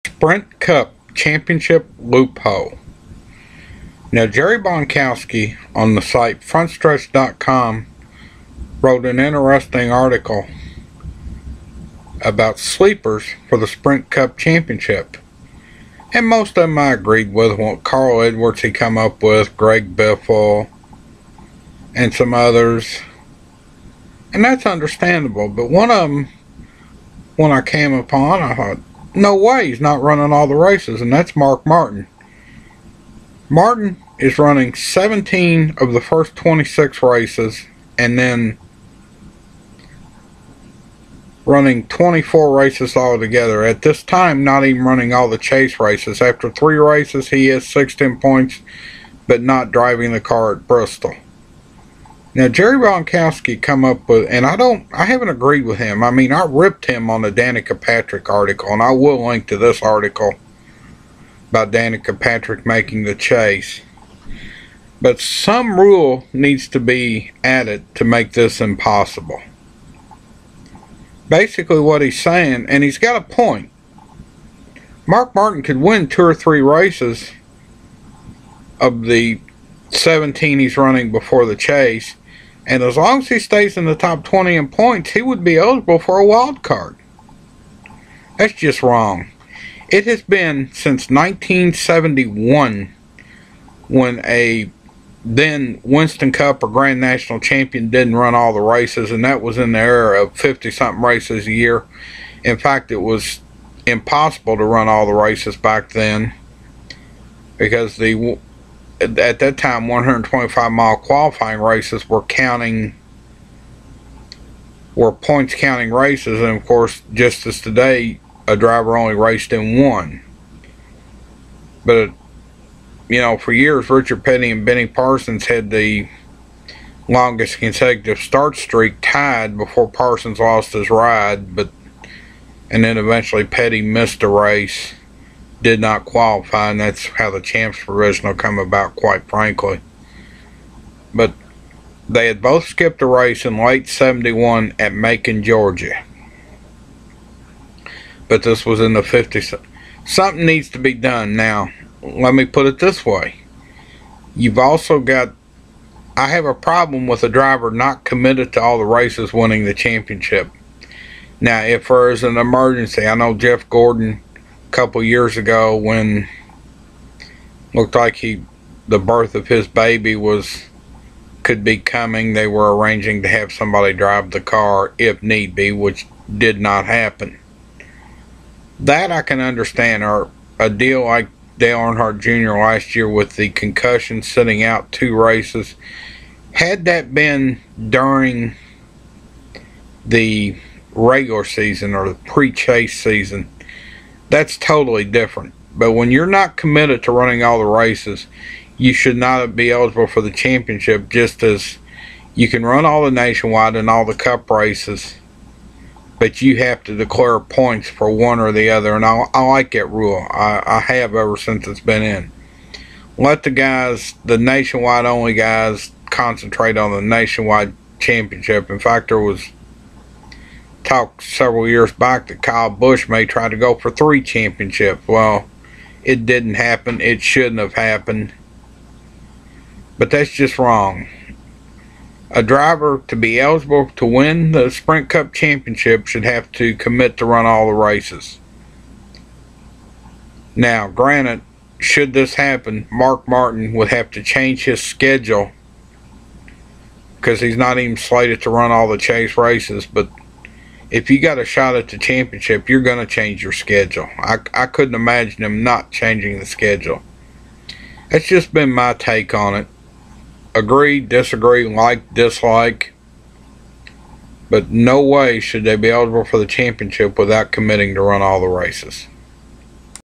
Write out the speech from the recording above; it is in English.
Sprint Cup Championship loophole. Now, Jerry Bonkowski on the site frontstretch.com wrote an interesting article about sleepers for the Sprint Cup Championship. And most of them I agreed with. What Carl Edwards he come up with, Greg Biffle, and some others. And that's understandable. But one of them, when I came upon, I thought, no way, he's not running all the races, and that's Mark Martin. Martin is running 17 of the first 26 races, and then running 24 races altogether. At this time, not even running all the chase races. After 3 races, he has 16 points, but not driving the car at Bristol. Now, Jerry Bonkowski come up with, and I haven't agreed with him. I mean, I ripped him on the Danica Patrick article, and I will link to this article about Danica Patrick making the chase. But some rule needs to be added to make this impossible. Basically what he's saying, and he's got a point, Mark Martin could win 2 or 3 races of the 17 he's running before the chase, and as long as he stays in the top 20 in points, he would be eligible for a wild card. That's just wrong. It has been since 1971 when a then Winston Cup or Grand National Champion didn't run all the races, and that was in the era of 50-something races a year. In fact, it was impossible to run all the races back then because at that time 125-mile qualifying races were points counting races, and of course, just as today, a driver only raced in one. But you know, for years, Richard Petty and Benny Parsons had the longest consecutive start streak tied before Parsons lost his ride, and then eventually Petty missed a race, did not qualify, and that's how the Champs Provisional come about, quite frankly. But they had both skipped a race in late 71 at Macon, Georgia. But this was in the 50s. Something needs to be done. Now, let me put it this way. You've also got, I have a problem with a driver not committed to all the races winning the championship. Now, if there is an emergency, I know Jeff Gordon a couple years ago, when looked like the birth of his baby could be coming, they were arranging to have somebody drive the car if need be, which did not happen. That I can understand, or a deal like Dale Earnhardt Jr. last year with the concussion, sitting out 2 races. Had that been during the regular season or the pre-chase season, that's totally different. But when you're not committed to running all the races, you should not be eligible for the championship, just as you can run all the nationwide and all the cup races, but you have to declare points for one or the other, and I like that rule. I have ever since it's been in. Let the guys, the nationwide only guys, concentrate on the nationwide championship. In fact, there was talk several years back that Kyle Busch may try to go for 3 championships. Well, it didn't happen. It shouldn't have happened. But that's just wrong. A driver, to be eligible to win the Sprint Cup Championship, should have to commit to run all the races. Now, granted, should this happen, Mark Martin would have to change his schedule, because he's not even slated to run all the chase races. But if you got a shot at the championship, you're going to change your schedule. I couldn't imagine him not changing the schedule. That's just been my take on it. Agree, disagree, like, dislike, but no way should they be eligible for the championship without committing to run all the races.